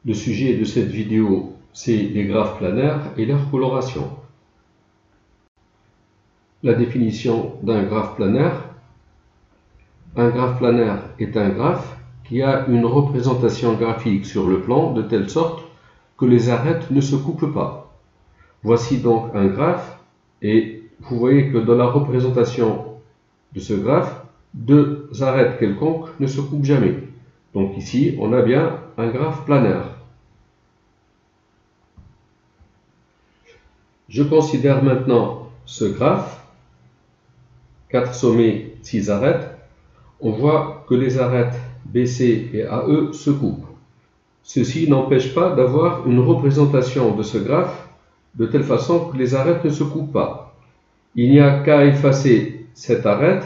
Le sujet de cette vidéo, c'est les graphes planaires et leur coloration. La définition d'un graphe planaire. Un graphe planaire est un graphe qui a une représentation graphique sur le plan de telle sorte que les arêtes ne se coupent pas. Voici donc un graphe et vous voyez que dans la représentation de ce graphe, deux arêtes quelconques ne se coupent jamais. Donc ici, on a bien un graphe planaire. Je considère maintenant ce graphe, 4 sommets, 6 arêtes. On voit que les arêtes BC et AE se coupent. Ceci n'empêche pas d'avoir une représentation de ce graphe de telle façon que les arêtes ne se coupent pas. Il n'y a qu'à effacer cette arête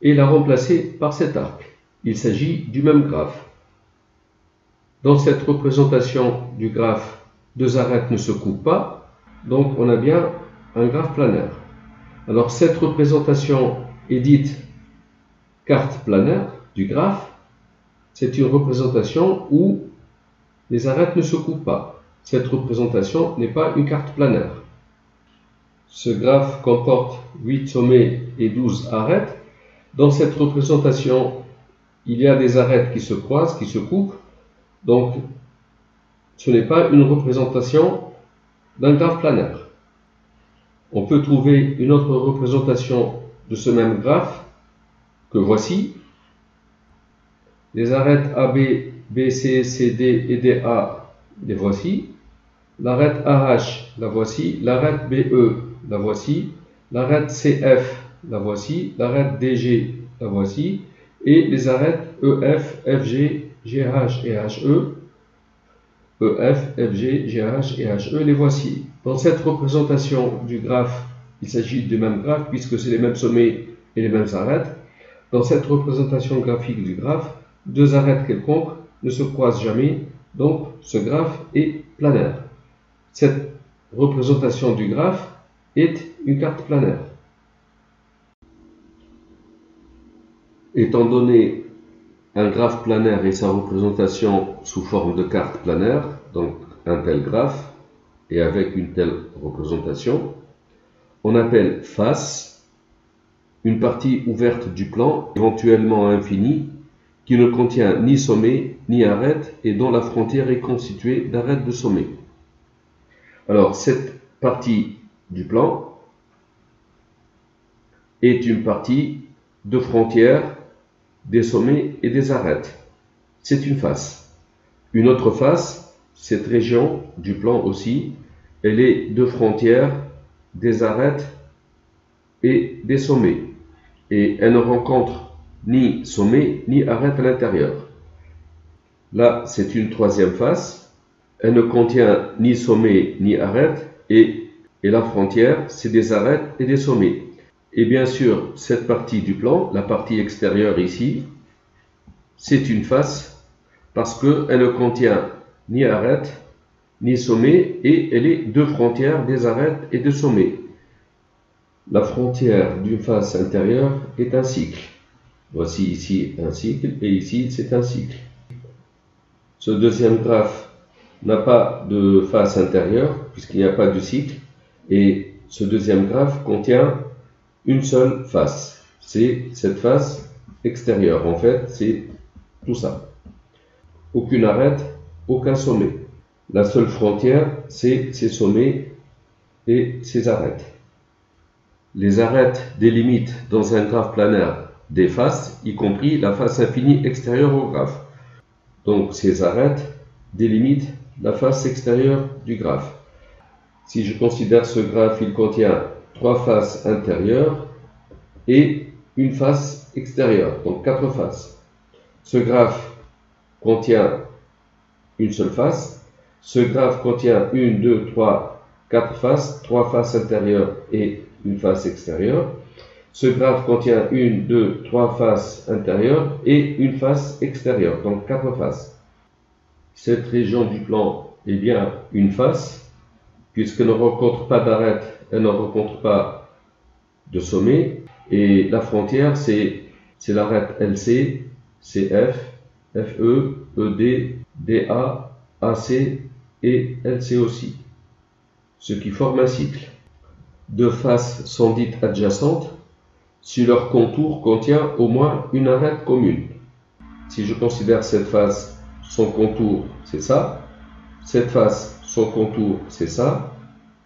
et la remplacer par cet arc. Il s'agit du même graphe. Dans cette représentation du graphe, deux arêtes ne se coupent pas. Donc on a bien un graphe planaire. Alors cette représentation est dite carte planaire du graphe. C'est une représentation où les arêtes ne se coupent pas. Cette représentation n'est pas une carte planaire. Ce graphe comporte 8 sommets et 12 arêtes. Dans cette représentation, il y a des arêtes qui se croisent, qui se coupent. Donc ce n'est pas une représentation d'un graphe planaire. On peut trouver une autre représentation de ce même graphe que voici. Les arêtes AB, BC, CD et DA, les voici. L'arête AH, la voici. L'arête BE, la voici. L'arête CF, la voici. L'arête DG, la voici. Et les arêtes EF, FG, GH et HE. EF, FG, GH et HE, les voici. Dans cette représentation du graphe, il s'agit du même graphe puisque c'est les mêmes sommets et les mêmes arêtes. Dans cette représentation graphique du graphe, deux arêtes quelconques ne se croisent jamais, donc ce graphe est planaire. Cette représentation du graphe est une carte planaire. Étant donné un graphe planaire et sa représentation sous forme de carte planaire, donc un tel graphe, et avec une telle représentation, on appelle face une partie ouverte du plan, éventuellement infinie, qui ne contient ni sommet ni arête et dont la frontière est constituée d'arêtes de sommet. Alors cette partie du plan est une partie de frontière des sommets et des arêtes. C'est une face. Une autre face, cette région du plan aussi, elle est de frontières des arêtes et des sommets. Et elle ne rencontre ni sommet ni arête à l'intérieur. Là, c'est une troisième face. Elle ne contient ni sommet ni arête et la frontière, c'est des arêtes et des sommets. Et bien sûr, cette partie du plan, la partie extérieure ici, c'est une face parce qu'elle ne contient ni arête ni sommet et elle est de frontières des arêtes et des sommets. La frontière d'une face intérieure est un cycle. Voici ici un cycle et ici c'est un cycle. Ce deuxième graphe n'a pas de face intérieure puisqu'il n'y a pas de cycle et ce deuxième graphe contient une seule face. C'est cette face extérieure. En fait, c'est tout ça. Aucune arête, aucun sommet. La seule frontière, c'est ces sommets et ces arêtes. Les arêtes délimitent dans un graphe planaire des faces, y compris la face infinie extérieure au graphe. Donc ces arêtes délimitent la face extérieure du graphe. Si je considère ce graphe, il contient 3 faces intérieures et une face extérieure, donc 4 faces. Ce graphe contient une seule face. Ce graphe contient 1, 2, 3, 4 faces, 3 faces intérieures et une face extérieure. Ce graphe contient 1, 2, 3 faces intérieures et une face extérieure, donc 4 faces. Cette région du plan est bien une face, puisqu'elle ne rencontre pas d'arête, elle ne rencontre pas de sommet, et la frontière c'est l'arête LC, CF, FE, ED, DA AC et LC aussi, ce qui forme un cycle. Deux faces sont dites adjacentes si leur contour contient au moins une arête commune. Si je considère cette face, son contour c'est ça, cette face, son contour c'est ça,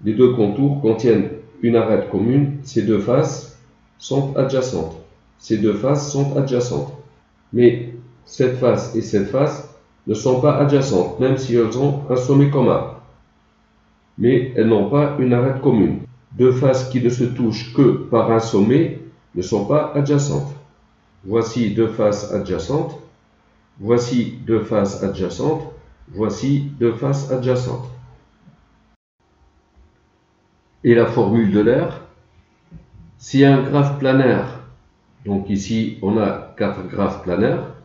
les deux contours contiennent une arête commune, ces deux faces sont adjacentes. Ces deux faces sont adjacentes. Mais cette face et cette face ne sont pas adjacentes, même si elles ont un sommet commun. Mais elles n'ont pas une arête commune. Deux faces qui ne se touchent que par un sommet ne sont pas adjacentes. Voici deux faces adjacentes. Voici deux faces adjacentes. Voici deux faces adjacentes. Et la formule de l'air, si un graphe planaire, donc ici on a 4 graphes planaires,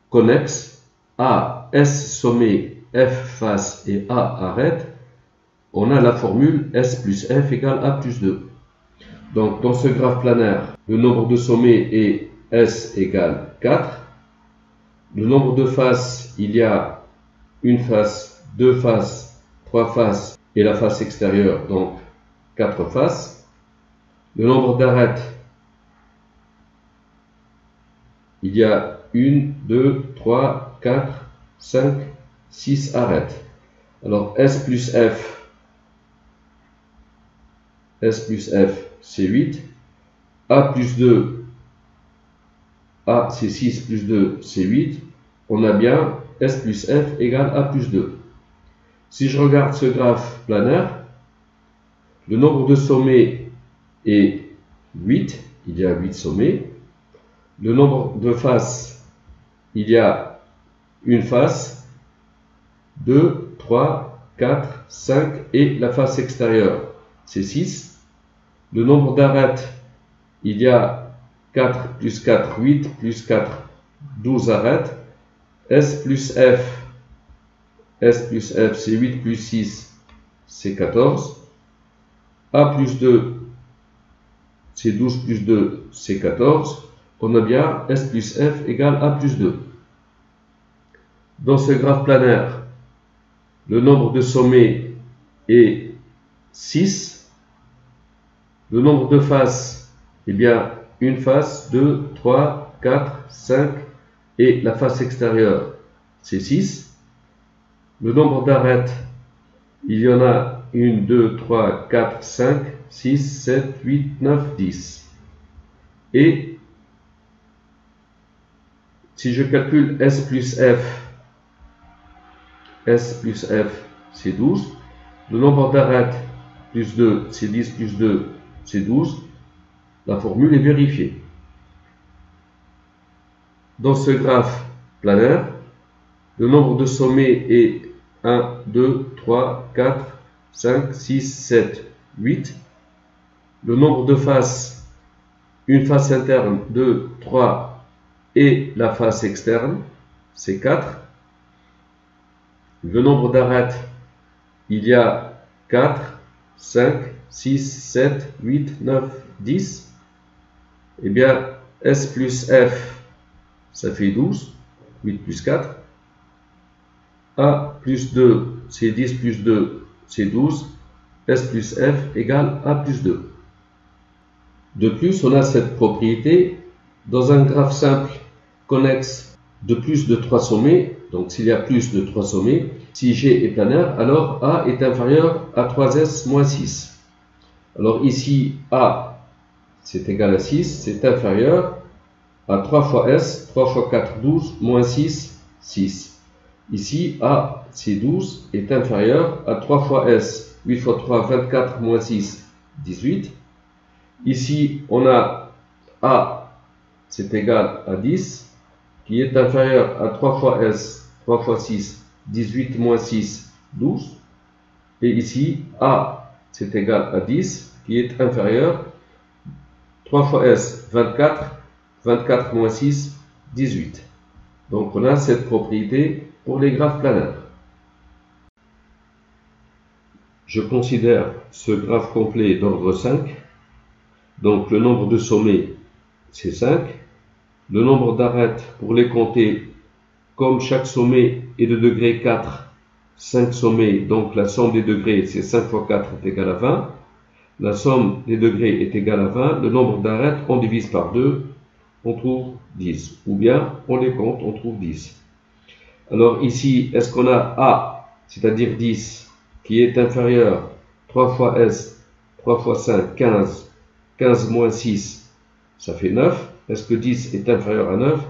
connexes, A, S sommet, F face et A arête, on a la formule S plus F égale A plus 2. Donc dans ce graphe planaire, le nombre de sommets est S égale 4. Le nombre de faces, il y a une face, deux faces, trois faces et la face extérieure, donc 4 faces. Le nombre d'arêtes, il y a 1, 2, 3, 4, 5, 6 arêtes. Alors S plus F, c'est 8. A plus 2, A c'est 6 plus 2, c'est 8. On a bien S plus F égale A plus 2. Si je regarde ce graphe planaire, le nombre de sommets est 8. Il y a 8 sommets. Le nombre de faces, il y a une face, 2, 3, 4, 5 et la face extérieure, c'est 6. Le nombre d'arêtes, il y a 4 plus 4, 8 plus 4, 12 arêtes. S plus F, c'est 8 plus 6, c'est 14. A plus 2, c'est 12 plus 2, c'est 14. On a bien S plus F égale A plus 2. Dans ce graphe planaire, le nombre de sommets est 6. Le nombre de faces, eh bien, une face, 2, 3, 4, 5 et la face extérieure, c'est 6. Le nombre d'arêtes, il y en a 1, 2, 3, 4, 5, 6, 7, 8, 9, 10. Et si je calcule S plus F, c'est 12. Le nombre d'arêtes plus 2, c'est 10 plus 2, c'est 12. La formule est vérifiée. Dans ce graphe planaire, le nombre de sommets est 1, 2, 3, 4, 5, 6, 7, 8. Le nombre de faces, une face interne, 2, 3 et la face externe, c'est 4. Le nombre d'arêtes, il y a 4, 5, 6, 7, 8, 9, 10. Eh bien, S plus F, ça fait 12. 8 plus 4. A plus 2, c'est 10 plus 2, c'est 12. S plus F égale A plus 2. De plus, on a cette propriété dans un graphe simple connexe de plus de 3 sommets. Donc, s'il y a plus de 3 sommets, si G est planaire, alors A est inférieur à 3S moins 6. Alors ici, A, c'est égal à 6, c'est inférieur à 3 fois S, 3 fois 4, 12, moins 6, 6. Ici, A, c'est 12, est inférieur à 3 fois S, 8 fois 3, 24, moins 6, 18. Ici, on a A, c'est égal à 10, qui est inférieur à 3 fois S, 3 fois 6, 18 moins 6, 12. Et ici, A, c'est égal à 10, qui est inférieur à 3 fois S, 24, 24 moins 6, 18. Donc on a cette propriété pour les graphes planaires. Je considère ce graphe complet d'ordre 5. Donc le nombre de sommets, c'est 5. Le nombre d'arêtes, pour les compter, comme chaque sommet est de degré 4, 5 sommets, donc la somme des degrés, c'est 5 fois 4 est égal à 20. La somme des degrés est égale à 20. Le nombre d'arêtes, on divise par 2, on trouve 10. Ou bien, on les compte, on trouve 10. Alors ici, est-ce qu'on a A, c'est-à-dire 10, qui est inférieur 3 fois S, 3 fois 5, 15. 15 moins 6, ça fait 9. Est-ce que 10 est inférieur à 9?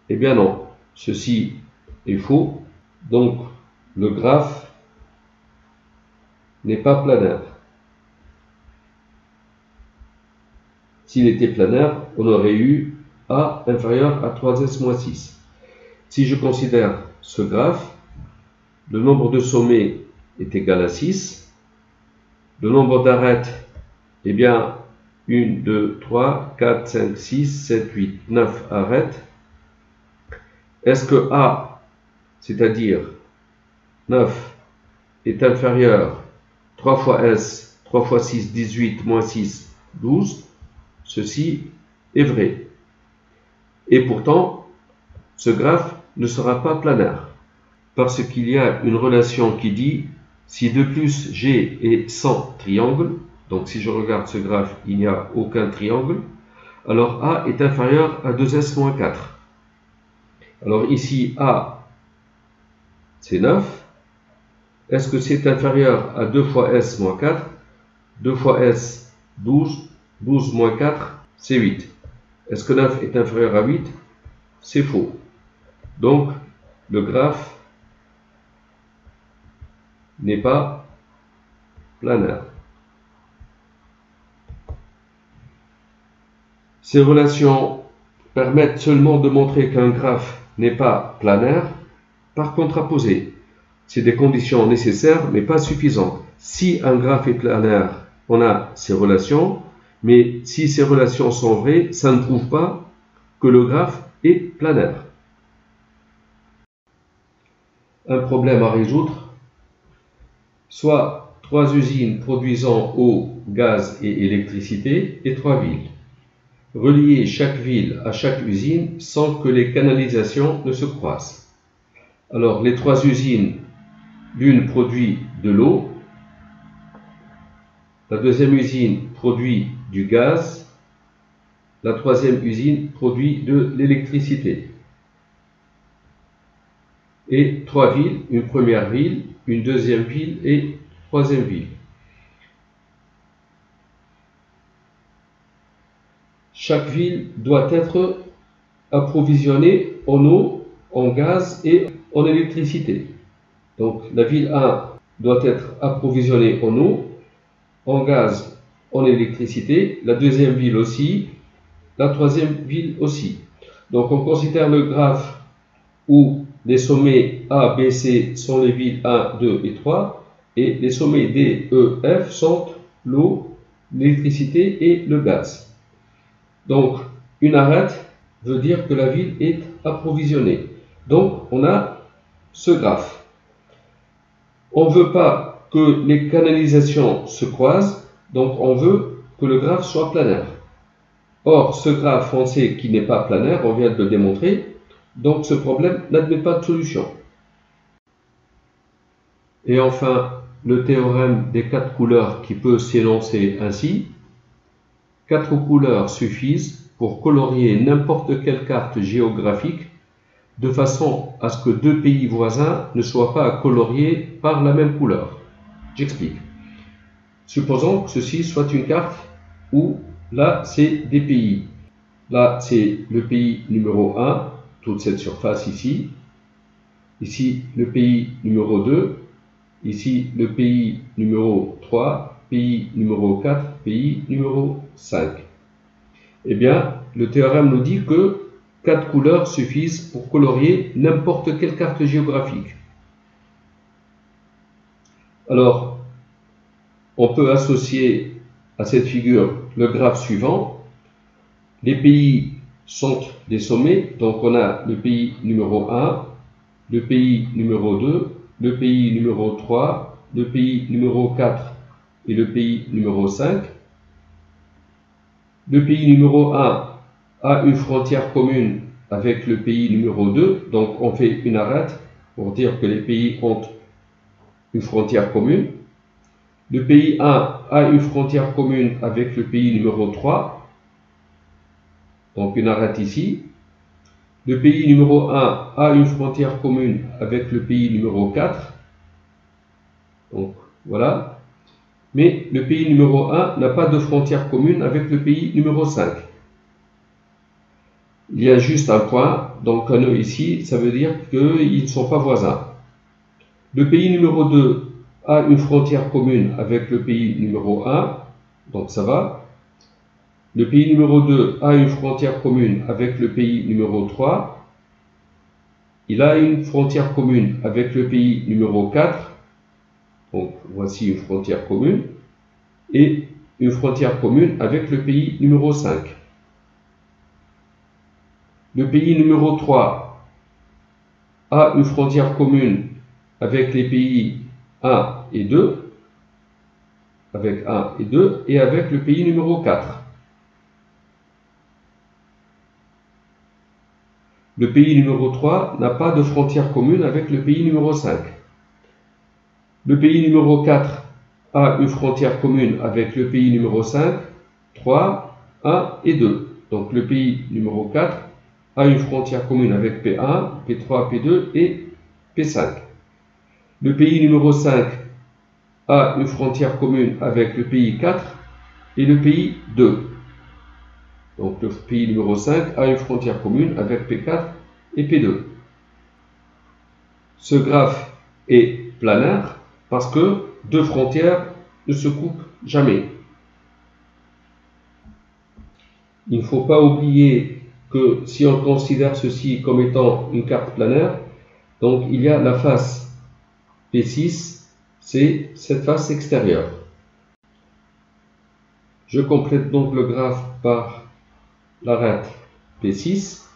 Eh bien non, ceci est faux. Donc, le graphe n'est pas planaire. S'il était planaire, on aurait eu A inférieur à 3S moins 6. Si je considère ce graphe, le nombre de sommets est égal à 6. Le nombre d'arêtes, eh bien, 1, 2, 3, 4, 5, 6, 7, 8, 9 arêtes. Est-ce que A, c'est-à-dire 9, est inférieur 3 fois S, 3 fois 6, 18, moins 6, 12? Ceci est vrai. Et pourtant, ce graphe ne sera pas planaire, parce qu'il y a une relation qui dit si de plus G est sans triangle, donc si je regarde ce graphe, il n'y a aucun triangle, alors A est inférieur à 2S moins 4. Alors ici, A, c'est 9. Est-ce que c'est inférieur à 2 fois S moins 4? 2 fois S, 12. 12 moins 4, c'est 8. Est-ce que 9 est inférieur à 8? C'est faux. Donc, le graphe n'est pas planaire. Ces relations permettent seulement de montrer qu'un graphe n'est pas planaire par contraposé. C'est des conditions nécessaires mais pas suffisantes. Si un graphe est planaire, on a ces relations, mais si ces relations sont vraies, ça ne prouve pas que le graphe est planaire. Un problème à résoudre, soit 3 usines produisant eau, gaz et électricité et 3 villes. Relier chaque ville à chaque usine sans que les canalisations ne se croisent. Alors, les 3 usines, l'une produit de l'eau, la deuxième usine produit du gaz, la troisième usine produit de l'électricité. Et 3 villes, une première ville, une deuxième ville et une troisième ville. Chaque ville doit être approvisionnée en eau, en gaz et en électricité. Donc la ville 1 doit être approvisionnée en eau, en gaz, en électricité, la deuxième ville aussi, la troisième ville aussi. Donc on considère le graphe où les sommets A, B, C sont les villes 1, 2 et 3, et les sommets D, E, F sont l'eau, l'électricité et le gaz. Donc une arête veut dire que la ville est approvisionnée. Donc on a ce graphe. On ne veut pas que les canalisations se croisent, donc on veut que le graphe soit planaire. Or, ce graphe, on sait qu'il n'est pas planaire, on vient de le démontrer, donc ce problème n'admet pas de solution. Et enfin, le théorème des 4 couleurs qui peut s'énoncer ainsi. 4 couleurs suffisent pour colorier n'importe quelle carte géographique de façon à ce que 2 pays voisins ne soient pas coloriés par la même couleur. J'explique. Supposons que ceci soit une carte où là c'est des pays. Là c'est le pays numéro 1, toute cette surface ici. Ici le pays numéro 2. Ici le pays numéro 3, pays numéro 4, pays numéro 5. Eh bien, le théorème nous dit que 4 couleurs suffisent pour colorier n'importe quelle carte géographique. Alors, on peut associer à cette figure le graphe suivant. Les pays sont des sommets, donc on a le pays numéro 1, le pays numéro 2, le pays numéro 3, le pays numéro 4 et le pays numéro 5. Le pays numéro 1 a une frontière commune avec le pays numéro 2, donc on fait une arête pour dire que les pays ont une frontière commune. Le pays 1 a une frontière commune avec le pays numéro 3, donc une arête ici. Le pays numéro 1 a une frontière commune avec le pays numéro 4, donc voilà. Mais le pays numéro 1 n'a pas de frontière commune avec le pays numéro 5. Il y a juste un point, donc un nœud ici, ça veut dire qu'ils ne sont pas voisins. Le pays numéro 2 a une frontière commune avec le pays numéro 1, donc ça va. Le pays numéro 2 a une frontière commune avec le pays numéro 3. Il a une frontière commune avec le pays numéro 4. Donc voici une frontière commune. Et une frontière commune avec le pays numéro 5. Le pays numéro 3 a une frontière commune avec les pays 1 et 2, avec 1 et 2, et avec le pays numéro 4. Le pays numéro 3 n'a pas de frontière commune avec le pays numéro 5. Le pays numéro 4 a une frontière commune avec le pays numéro 5, 3, 1 et 2. Donc le pays numéro 4 a une frontière commune avec P1, P3, P2 et P5. Le pays numéro 5 a une frontière commune avec le pays 4 et le pays 2. Donc le pays numéro 5 a une frontière commune avec P4 et P2. Ce graphe est planaire parce que deux frontières ne se coupent jamais. Il ne faut pas oublier que si on considère ceci comme étant une carte planaire, donc il y a la face P6, c'est cette face extérieure. Je complète donc le graphe par l'arête P6,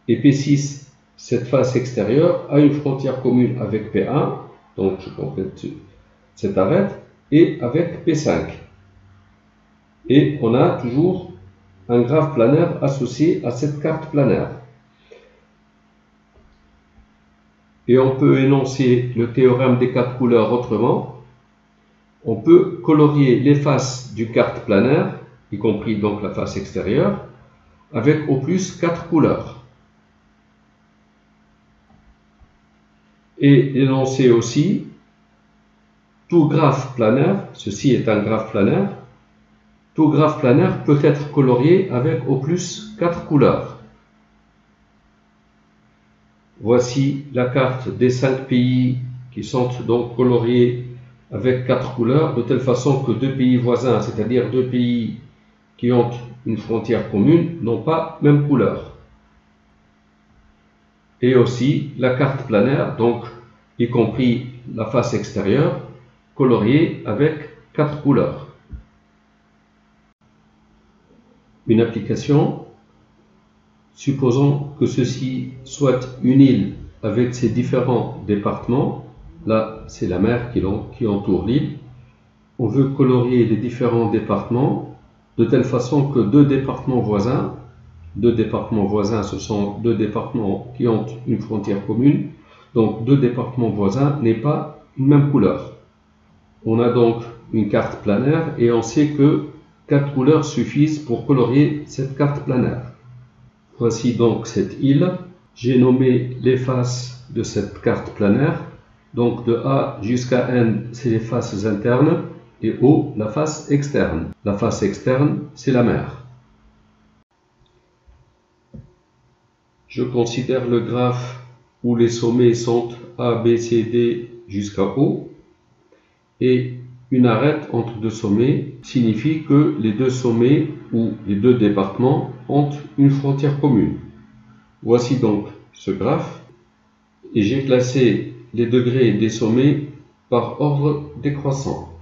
et P6, cette face extérieure, a une frontière commune avec P1, donc je complète cette arête, et avec P5. Et on a toujours un graphe planaire associé à cette carte planaire. Et on peut énoncer le théorème des 4 couleurs autrement. On peut colorier les faces du carte planaire, y compris donc la face extérieure, avec au plus 4 couleurs. Et énoncer aussi tout graphe planaire, ceci est un graphe planaire, tout graphe planaire peut être colorié avec au plus 4 couleurs. Voici la carte des 5 pays qui sont donc coloriés avec 4 couleurs, de telle façon que deux pays voisins, c'est-à-dire deux pays qui ont une frontière commune, n'ont pas même couleur. Et aussi la carte planaire, donc y compris la face extérieure, coloriée avec 4 couleurs. Une application, supposons que ceci soit une île avec ses différents départements. Là, c'est la mer qui entoure l'île. On veut colorier les différents départements de telle façon que deux départements voisins, ce sont deux départements qui ont une frontière commune, donc deux départements voisins n'aient pas une même couleur. On a donc une carte planaire et on sait que 4 couleurs suffisent pour colorier cette carte planaire. Voici donc cette île. J'ai nommé les faces de cette carte planaire. Donc de A jusqu'à N, c'est les faces internes et O, la face externe. La face externe, c'est la mer. Je considère le graphe où les sommets sont A, B, C, D jusqu'à O. Et une arête entre deux sommets signifie que les deux sommets ou les deux départements ont une frontière commune. Voici donc ce graphe et j'ai classé les degrés des sommets par ordre décroissant.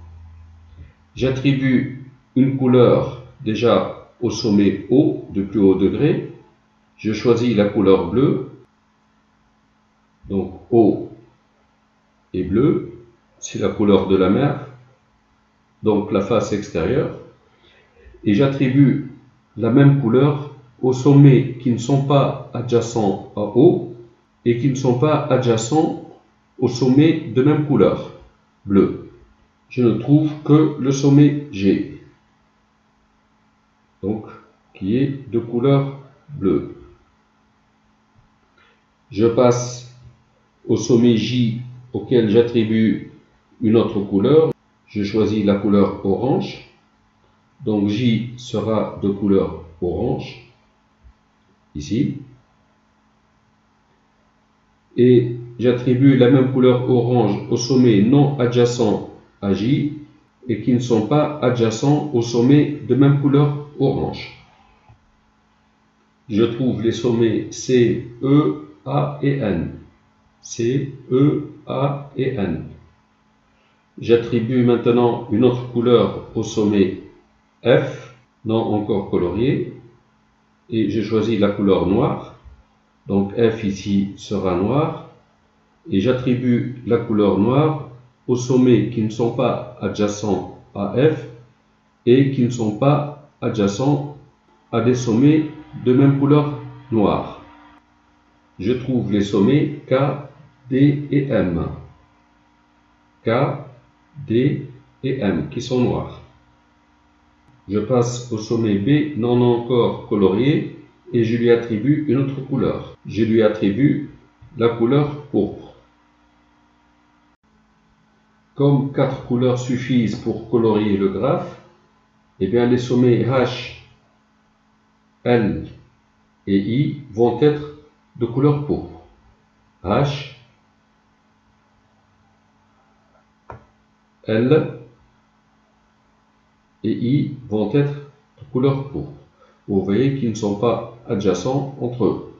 J'attribue une couleur déjà au sommet O de plus haut degré. Je choisis la couleur bleue. Donc O est bleu, c'est la couleur de la mer, donc la face extérieure. Et j'attribue la même couleur aux sommets qui ne sont pas adjacents à O et qui ne sont pas adjacents aux sommets de même couleur. bleu. Je ne trouve que le sommet G, donc qui est de couleur bleue. Je passe au sommet J auquel j'attribue une autre couleur. Je choisis la couleur orange. Donc J sera de couleur orange, ici. Et j'attribue la même couleur orange aux sommets non adjacents à J et qui ne sont pas adjacents au sommet de même couleur orange. Je trouve les sommets C, E, A et N. C, E, A et N. J'attribue maintenant une autre couleur au sommet F, non encore colorié, et je choisis la couleur noire. Donc F ici sera noir, et j'attribue la couleur noire aux sommets qui ne sont pas adjacents à F et qui ne sont pas adjacents à des sommets de même couleur noire. Je trouve les sommets K, D et M. K, D et M qui sont noirs. Je passe au sommet B non encore colorié et je lui attribue une autre couleur. Je lui attribue la couleur pourpre. Comme 4 couleurs suffisent pour colorier le graphe, eh bien les sommets H, L et I vont être de couleur pourpre. H, L et I vont être de couleur pourpre. Vous voyez qu'ils ne sont pas adjacents entre eux.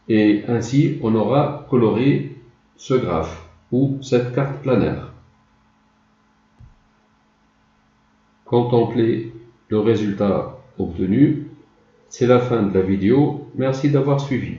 Et ainsi, on aura coloré ce graphe ou cette carte planaire. Contemplez le résultat obtenu. C'est la fin de la vidéo. Merci d'avoir suivi.